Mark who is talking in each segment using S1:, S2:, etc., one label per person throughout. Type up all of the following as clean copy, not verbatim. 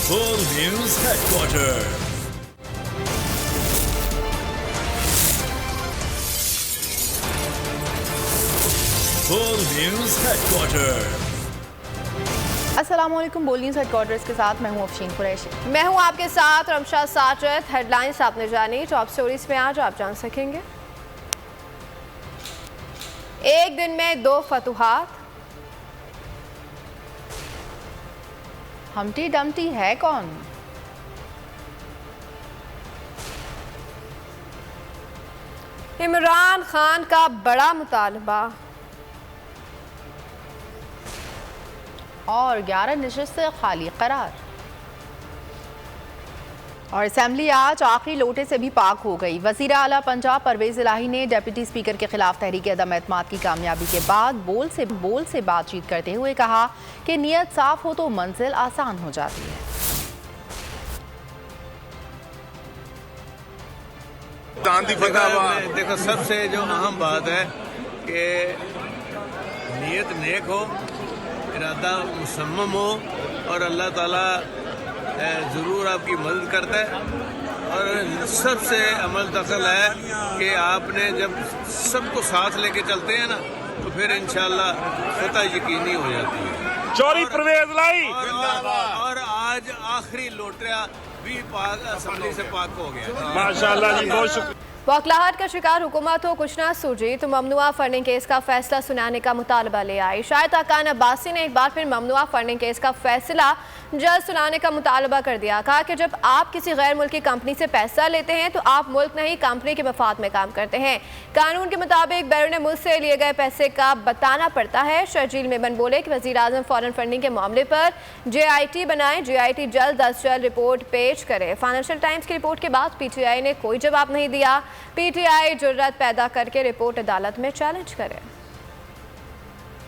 S1: Full News Headquarters. Full News Headquarters.
S2: अस्सलामुअलैकुम। बोल news headquarters के साथ मैं हूं अफशीन कुरैशी।
S3: मैं हूं आपके साथ रमशा साजिद। हेडलाइंस आपने जानी, टॉप स्टोरीज में आज आप जान सकेंगे। एक दिन में 2 फतुहात।
S2: हमटी डमटी है कौन?
S3: इमरान खान का बड़ा मुतालबा
S2: और 11 नशिस्तें खाली करार। और असेंबली आज आखिरी लोटे से भी पाक हो गई। वज़ीर आला पंजाब परवेज इलाही ने डिप्टी स्पीकर के खिलाफ तहरीक अदम एतमाद की कामयाबी के बाद बोल से बातचीत करते हुए कहा कि नीयत साफ हो तो मंजिल आसान हो जाती है।
S4: देखो, सबसे जो अहम बात है कि नीयत नेक हो, इरादा मुसम्मम हो और अल्लाह ताला ज़रूर आपकी मदद करता है। और सबसे अमल दखल है कि आपने जब सबको साथ लेके चलते हैं ना तो फिर इंशाल्लाह फतह यकीनी हो जाती है।
S5: चोरी परवेज लाई
S4: और आज आखिरी लोटा भी पाक असम्बली से पाक हो गया।
S5: माशाल्लाह जी, बहुत शुक्रिया।
S3: बौखलाहट का शिकार हुकूमत हो कुछ ना सूझी तो ममनुआ फंडिंग केस का फैसला सुनाने का मुतालबा ले आई। शाहिद अकान अब्बासी ने एक बार फिर ममनुआ फंडिंग केस का फैसला जल्द सुनाने का मुतालबा कर दिया। कहा कि जब आप किसी गैर मुल्की कंपनी से पैसा लेते हैं तो आप मुल्क नहीं कंपनी के मफाद में काम करते हैं। कानून के मुताबिक बैरून मुल्क से लिए गए पैसे का बताना पड़ता है। शर्जील मेमन बोले कि वज़ीर आज़म फॉरेन फंडिंग के मामले पर JIT बनाए। JIT जल्द अज जल्द रिपोर्ट पेश करे। फाइनेंशियल टाइम्स की रिपोर्ट के बाद PTI ने कोई जवाब नहीं दिया। PTI जुर्रत पैदा करके रिपोर्ट अदालत में चैलेंज करे।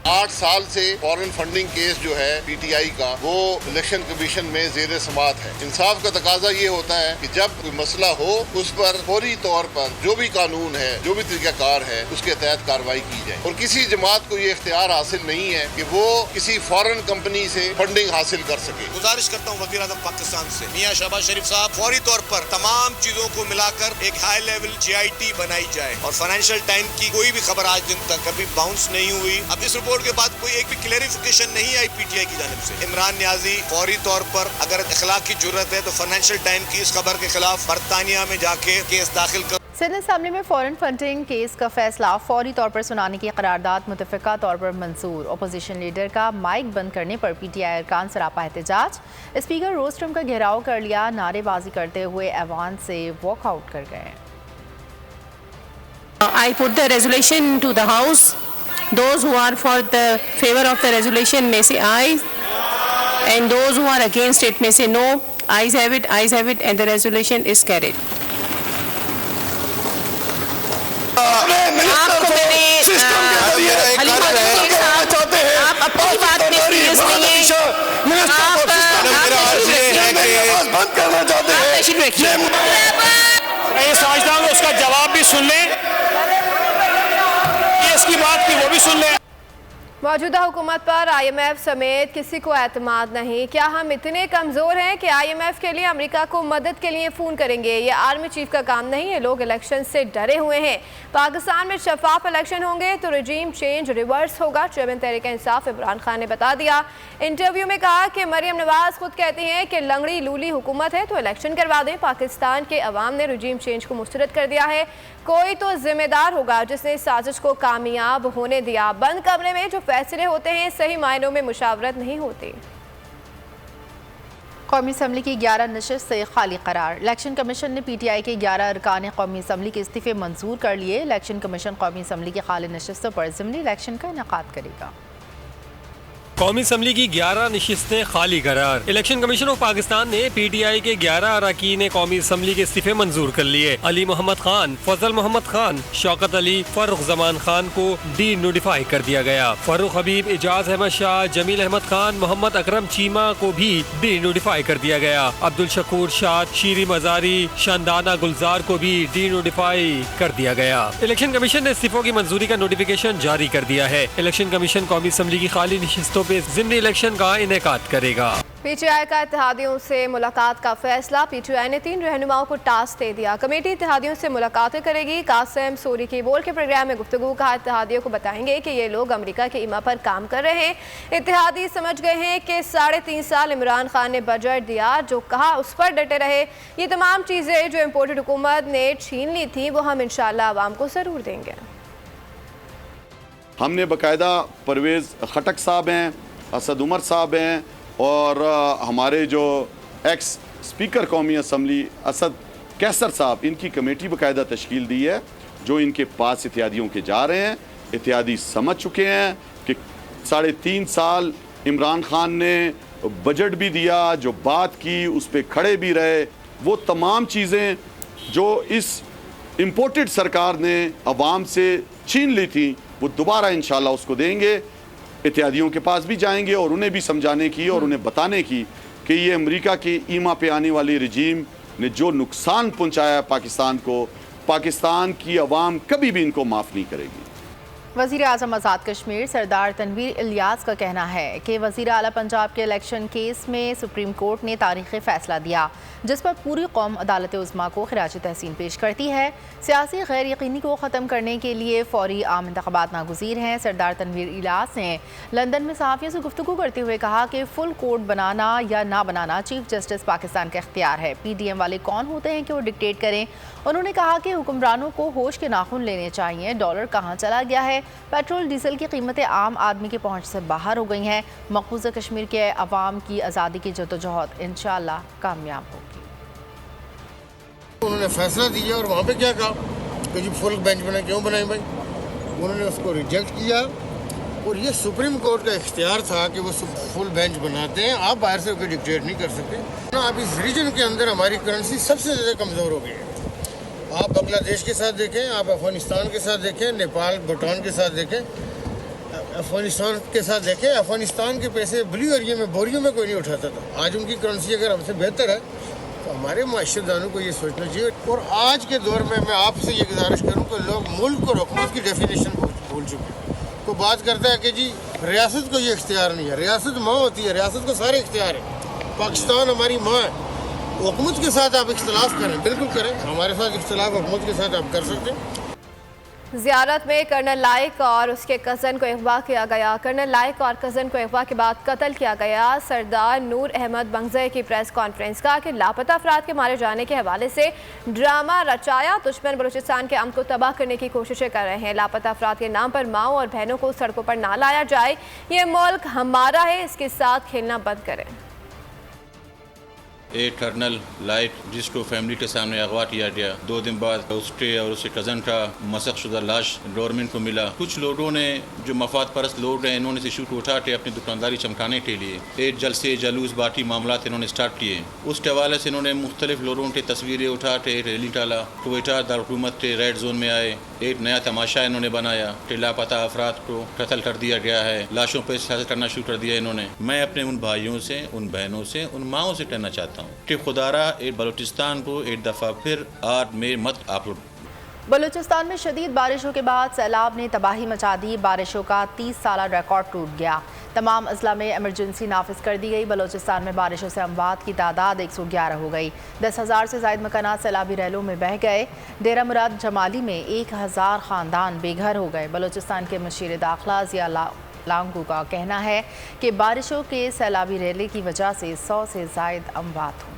S6: 8 साल से फॉरेन फंडिंग केस जो है PTI का, वो इलेक्शन कमीशन में जेर समात है। इंसाफ का तकाजा ये होता है कि जब कोई मसला हो उस पर फौरी तौर पर जो भी कानून है, जो भी तरीकाकार है, उसके तहत कार्रवाई की जाए। और किसी जमात को ये इख्तियार हासिल नहीं है कि वो किसी फॉरेन कंपनी से फंडिंग हासिल कर सके।
S7: गुजारिश करता हूँ वज़ीर आज़म पाकिस्तान से मियां शहबाज शरीफ साहब, फौरी तौर पर तमाम चीजों को मिलाकर एक हाई लेवल JIT बनाई जाए। और फाइनेंशियल टाइम की कोई भी खबर आज दिन तक कभी बाउंस नहीं हुई। अब इस रिपोर्ट के बाद कोई एक भी क्लेरिफिकेशन नहीं आई PTI की जानिब से। इमरान नियाजी फौरी तौर पर अगर इखलाक की जरूरत है तो फाइनेंशियल टाइम की इस खबर के खिलाफ बरतानिया में जाके केस दाखिल कर।
S2: सिंध असेंबली में फॉरेन फंडिंग केस का फैसला फौरी तौर पर सुनाने की करारदाद मुतफ़िका तौर पर मंजूर। अपोजिशन लीडर का माइक बंद करने पर PTI अरकान सरापा एहतजाज। स्पीकर रोस्ट्रम का घेराव कर लिया। नारेबाजी करते हुए ऐवान से वॉकआउट कर गए।
S8: I put the resolution to the House. Those who are for the favor of the resolution may say aye, and those who are against it may say no. Ayes have it, and the resolution is carried. आपको मैंने आप अपनी बात में serious नहीं है। आप तशरीफ रखिए।
S5: मैं समझता हूँ उसका जवाब भी सुन लें, इसकी बात की वो भी सुन लें।
S3: मौजूदा हुकूमत पर IMF समेत किसी को एतमाद नहीं। क्या हम इतने कमज़ोर हैं कि IMF के लिए अमेरिका को मदद के लिए फ़ोन करेंगे? ये आर्मी चीफ का काम नहीं है। लोग इलेक्शन से डरे हुए हैं। पाकिस्तान में शफाफ इलेक्शन होंगे तो रजीम चेंज रिवर्स होगा। चेयरमैन तहरीक इंसाफ इमरान खान ने बता दिया। इंटरव्यू में कहा कि मरियम नवाज खुद कहती हैं कि लंगड़ी लूली हुकूमत है तो इलेक्शन करवा दें। पाकिस्तान के अवाम ने रजीम चेंज को मुस्तरद कर दिया है। कोई तो जिम्मेदार होगा जिसने साजिश को कामयाब होने दिया। बंद कमरे में जो फैसले होते हैं सही मायनों में मुशावरत नहीं होती।
S2: कौमी असम्बली की 11 नशिस्त से खाली करार। इलेक्शन कमीशन ने PTI के 11 अरकान कौमी असम्बली के इस्तीफे मंजूर कर लिए। इलेक्शन कमीशन कौमी असम्बली की खाली नशिस्तों पर ज़िमनी इलेक्शन का इनेकाद करेगा।
S9: कौमी असम्बली की 11 नशिस्तें खाली करार। इलेक्शन कमीशन ऑफ पाकिस्तान ने PTI के 11 अरकान कौमी असम्बली के इस्तीफे मंजूर कर लिए। अली मोहम्मद खान, फजल मोहम्मद खान, शौकत अली, फर्रुख जमान खान को डी नोटिफाई कर दिया गया। फर्रुख हबीब, एजाज अहमद शाह, जमील अहमद खान, मोहम्मद अकरम चीमा को भी डी नोटिफाई कर दिया गया। अब्दुल शकूर शाद, शीरी मजारी, शानदाना गुलजार को भी डी नोटिफाई कर दिया गया। इलेक्शन कमीशन ने इस्तीफों की मंजूरी का नोटिफिकेशन जारी कर दिया है। इलेक्शन कमीशन कौमी असम्बली की खाली नशिस्तों पे ज़िमनी इलेक्शन का इनेकाद करेगा।
S3: पीटीआई का इत्तेहादियों से मुलाकात का फैसला। पीटीआई ने 3 रहनुमाओं को टास्क दे दिया। कमेटी इत्तेहादियों से मुलाकातें करेगी। कासिम सूरी की बोल के प्रोग्राम में गुफ्तगू कहा, इत्तेहादियों को बताएंगे कि ये लोग अमेरिका के ईमा पर काम कर रहे हैं। इत्तेहादी समझ गए हैं कि 3.5 साल इमरान खान ने बजट दिया, जो कहा उस पर डटे रहे। ये तमाम चीज़ें जो इम्पोर्टेड हुकूमत ने छीन ली थी वो हम इंशाअल्लाह आवाम को ज़रूर देंगे।
S10: हमने बाकायदा परवेज़ खटक साहब हैं, असद उमर साहब हैं और हमारे जो एक्स स्पीकर कौमी असम्बली असद कैसर साहब, इनकी कमेटी बाकायदा तश्कील दी है जो इनके पास इत्तेहादियों के जा रहे हैं। इत्तेहादी समझ चुके हैं कि 3.5 साल इमरान खान ने बजट भी दिया, जो बात की उस पर खड़े भी रहे, वो तमाम चीज़ें जो इस इम्पोर्टेड सरकार ने अवाम से छीन ली थी वो दोबारा इंशाल्लाह उसको देंगे। इत्तेहादियों के पास भी जाएंगे और उन्हें भी समझाने की और उन्हें बताने की कि ये अमेरिका के ईमा पे आने वाली रजीम ने जो नुकसान पहुंचाया पाकिस्तान को, पाकिस्तान की अवाम कभी भी इनको माफ़ नहीं करेगी।
S2: वज़ीर आज़म आज़ाद कश्मीर सरदार तनवीर इलियास का कहना है कि वज़ीर आला पंजाब के इलेक्शन केस में सुप्रीम कोर्ट ने तारीख़ी फ़ैसला दिया जिस पर पूरी कौम अदालत उज़्मा को खिराज तहसीन पेश करती है। सियासी गैर यकीनी को ख़त्म करने के लिए फ़ौरी आम इंतख़ाबात नागुज़ीर हैं। सरदार तनवीर इलियास ने लंदन में सहाफ़ियों से गुफ्तगू करते हुए कहा कि फुल कोर्ट बनाना या ना बनाना चीफ जस्टिस पाकिस्तान का इख्तियार है। PDM वाले कौन होते हैं कि वो डिक्टेट करें। उन्होंने कहा कि हुक्मरानों को होश के नाखून लेने चाहिए। डॉलर कहाँ चला गया है, पेट्रोल डीजल की कीमतें आम आदमी की पहुँच से बाहर हो गई हैं। मकबूजा कश्मीर के अवाम की आज़ादी की जद्दोजहद इंशाअल्लाह कामयाब होगी।
S11: उन्होंने फैसला दिया और वहाँ पे क्या कहा कि जी फुल बेंच बनाए, क्यों बनाए भाई? उन्होंने उसको रिजेक्ट किया और ये सुप्रीम कोर्ट का इख्तियार था कि वो फुल बेंच बनाते हैं। आप बाहर से कोई डिक्टेट नहीं कर सकते ना। आप इस रीजन के अंदर हमारी करेंसी सबसे ज़्यादा कमज़ोर हो गई है। आप बांग्लादेश के साथ देखें, आप अफ़गानिस्तान के साथ देखें, नेपाल भूटान के साथ देखें, अफ़गानिस्तान के साथ देखें। अफ़गानिस्तान के पैसे ब्लू एरिया में बोरियों में कोई नहीं उठाता था। आज उनकी करेंसी अगर हमसे बेहतर है तो हमारे माशरेदानों को ये सोचना चाहिए। और आज के दौर में मैं आपसे ये गुजारिश करूँ कि लोग मुल्क और हुकूमत की डेफिनेशन भूल चुके हैं। तो बात करता है कि जी रियासत को ये इख्तियार नहीं है। रियासत माँ होती है, रियासत को सारे इख्तियार है। पाकिस्तान हमारी माँ है। हुकूमत के साथ आप इख्तिलाफ करें, बिल्कुल करें। हमारे साथ इख्तिलाफ हुकूमत के साथ आप कर सकते हैं।
S3: ज़ियारत में कर्नल लाइक और उसके कज़न को अगवा किया गया। कर्नल लाइक और कज़न को अगवा के बाद कत्ल किया गया। सरदार नूर अहमद बंगज़ई की प्रेस कॉन्फ्रेंस कहा कि लापता अफराद के मारे जाने के हवाले से ड्रामा रचाया। दुश्मन बलूचिस्तान के अमन को तबाह करने की कोशिशें कर रहे हैं। लापता अफराद के नाम पर माओ और बहनों को सड़कों पर ना लाया जाए। ये मुल्क हमारा है, इसके साथ खेलना बंद करें।
S12: एक कर्नल लाइक जिसको फैमिली के सामने अगवा किया गया, 2 दिन बाद उसके और उसके कज़न का मसख शुदा लाश गवर्नमेंट को मिला। कुछ लोगों ने जो मफाद परस्त लोग हैं, इन्होंने इस इशू को उठा के अपनी दुकानदारी चमकाने के लिए एक जलसे जलूस बाकी मामला इन्होंने स्टार्ट किए। उसके हवाले से इन्होंने मुख्तलिफ लोगों की तस्वीरें उठा के एक रैली डाला। क्वेटा दारकूमत के रेड जोन में आए, एक नया तमाशा इन्होंने बनाया कि लापता अफराद को कत्ल कर दिया गया है, लाशों पर सियासत करना शुरू कर दिया इन्होंने। मैं अपने उन भाइयों से, उन बहनों से, उन माओं से कहना चाहता हूँ कि खुदारा एक बलूचिस्तान को एक दफ़ा फिर आग में मत आप।
S2: बलूचिस्तान में शदीद बारिशों के बाद सैलाब ने तबाही मचा दी। बारिशों का 30 साला रिकॉर्ड टूट गया। तमाम अजला में एमरजेंसी नाफिज कर दी गई। बलूचिस्तान में बारिशों से अमवात की तादाद 111 हो गई। 10,000 से ज़ायद मकानात सैलाबी रैलों में बह गए। डेरा मुराद जमाली में 1000 ख़ानदान बेघर हो गए। बलूचिस्तान के मशीर दाखिला ज़िया लांगू का कहना है कि बारिशों के सैलाबी रैले की वजह से 100 से ज़ायद अमवात हुई।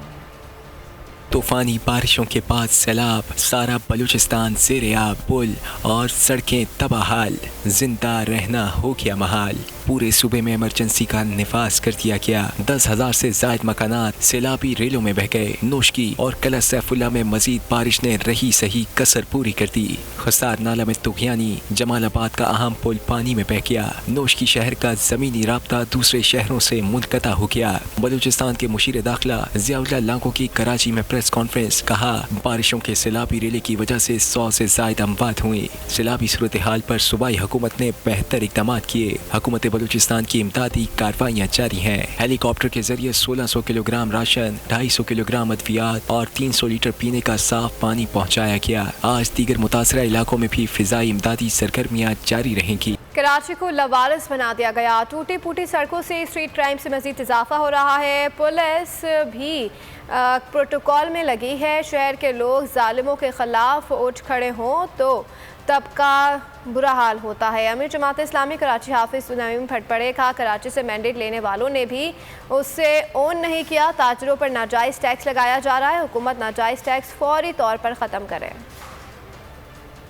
S13: तूफानी बारिशों के बाद सैलाब, सारा बलूचिस्तान ज़ेर-ए-आब, पुल और सड़कें तबाहाल, जिंदा रहना हो गया महाल। पूरे सूबे में इमरजेंसी का निफाज कर दिया गया। 10,000 से ज़ायद मकानात सैलाबी रेलों में बह गए। नोशकी और कला सैफुल्ला में मजीद बारिश ने रही सही कसर पूरी कर दी। खसार नाला में तुगयानी, जमालाबाद का अहम पुल पानी में बह गया। नोशकी शहर का ज़मीनी राब्ता दूसरे शहरों से मुनक़ता हो गया। बलूचिस्तान के मुशीर दाखिला ज़िया लांगू की कराची में प्रेस कॉन्फ्रेंस, कहा बारिशों के सैलाबी रेले की वजह से 100 से ज़ायद अमवात हुए। सैलाबी सूरत हाल पर सूबाई हुकूमत ने बेहतर इक़दाम किए। हुकूमत बलूचिस्तान की इमदादी कार्रवाइयाँ जारी हैं। हेलीकॉप्टर के जरिए 1600 किलोग्राम राशन, 250 किलोग्राम अद्वियात और 300 लीटर पीने का साफ पानी पहुँचाया गया। आज दीगर मुतासरा इलाकों में भी फिजाई इमदादी सरगर्मियाँ जारी रहेंगी।
S3: कराची को लवारिस बना दिया गया। टूटी फूटी सड़कों से स्ट्रीट क्राइम से मजीद इजाफा हो रहा है। पुलिस भी प्रोटोकॉल में लगी है। शहर के लोग जालिमों के खिलाफ उठ खड़े हों तो तब का बुरा हाल होता है। अमीर जमात इस्लामी कराची हाफिज नईम फटपड़े कहा, कराची से मैंडेट लेने वालों ने भी उससे ओन नहीं किया। ताजरों पर नाजायज़ टैक्स लगाया जा रहा है। हुकूमत नाजायज़ टैक्स फौरी तौर पर ख़त्म करे।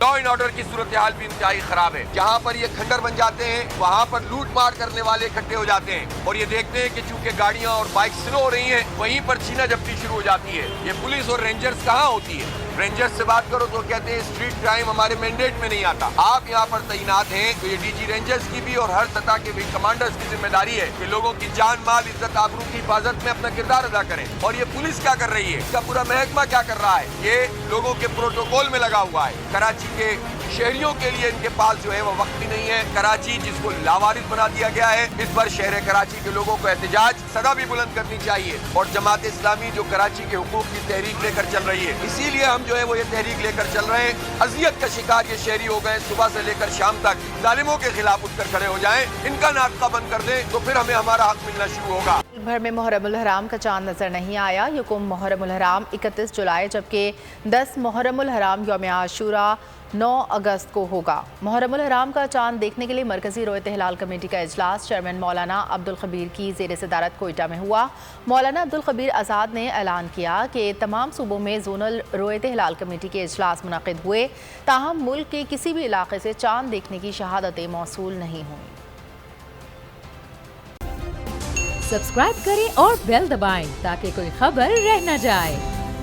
S14: लॉ एंड ऑर्डर की सूरत हाल भी इंतहाई खराब है। जहाँ पर ये खंडर बन जाते हैं वहाँ पर लूट मार करने वाले इकट्ठे हो जाते हैं और ये देखते हैं कि चूंकि गाड़ियाँ और बाइक स्लो हो रही हैं, वहीं पर छीना झपटी शुरू हो जाती है। ये पुलिस और रेंजर्स कहाँ होती है? रेंजर्स से बात करो तो कहते हैं स्ट्रीट क्राइम हमारे मैंडेट में नहीं आता। आप यहाँ पर तैनात हैं तो ये डीजी रेंजर्स की भी और हर सतह के भी कमांडर्स की जिम्मेदारी है कि लोगों की जान माल इज्जत आबरू की हिफाजत में अपना किरदार अदा करें। और ये पुलिस क्या कर रही है, इसका पूरा महकमा क्या कर रहा है? ये लोगों के प्रोटोकॉल में लगा हुआ है। कराची के शहरियों के लिए इनके पास जो है वो वक्त भी नहीं है। कराची जिसको लावारिस बना दिया गया है, इस पर शहर कराची के लोगों को एहतजाज सदा भी बुलंद करनी चाहिए। और जमात इस्लामी जो कराची के हुकूक की तहरीक लेकर चल रही है, इसीलिए हम जो है वो ये तहरीक लेकर चल रहे हैं। अजियत का शिकार ये शहरी हो गए, सुबह से लेकर शाम तक जालिमों के खिलाफ उठकर खड़े हो जाएं, इनका नाटका बंद कर दें तो फिर हमें हमारा हक मिलना शुरू होगा।
S2: भर में मुहर्रमुल हराम का चांद नजर नहीं आया। यकुम मुहर्रमुल हराम 31 जुलाई जबकि 10 मुहर्रमुल हराम यौम आशूरा 9 अगस्त को होगा। मुहर्रमुल हराम का चांद देखने के लिए मरकजी रोयत हिलाल कमेटी का इजलास चेयरमैन मौलाना अब्दुल खबीर की ज़ेर सदारत कोयटा में हुआ। मौलाना अब्दुल खबीर आज़ाद ने ऐलान किया कि तमाम सूबों में जोनल रोयत हिलाल कमेटी के इजलास मुनक़िद हुए, ताहम मुल्क के किसी भी इलाके से चांद देखने की शहादतें मौसूल नहीं हुई।
S15: सब्सक्राइब करें और बेल दबाएं ताकि कोई खबर रह न जाए।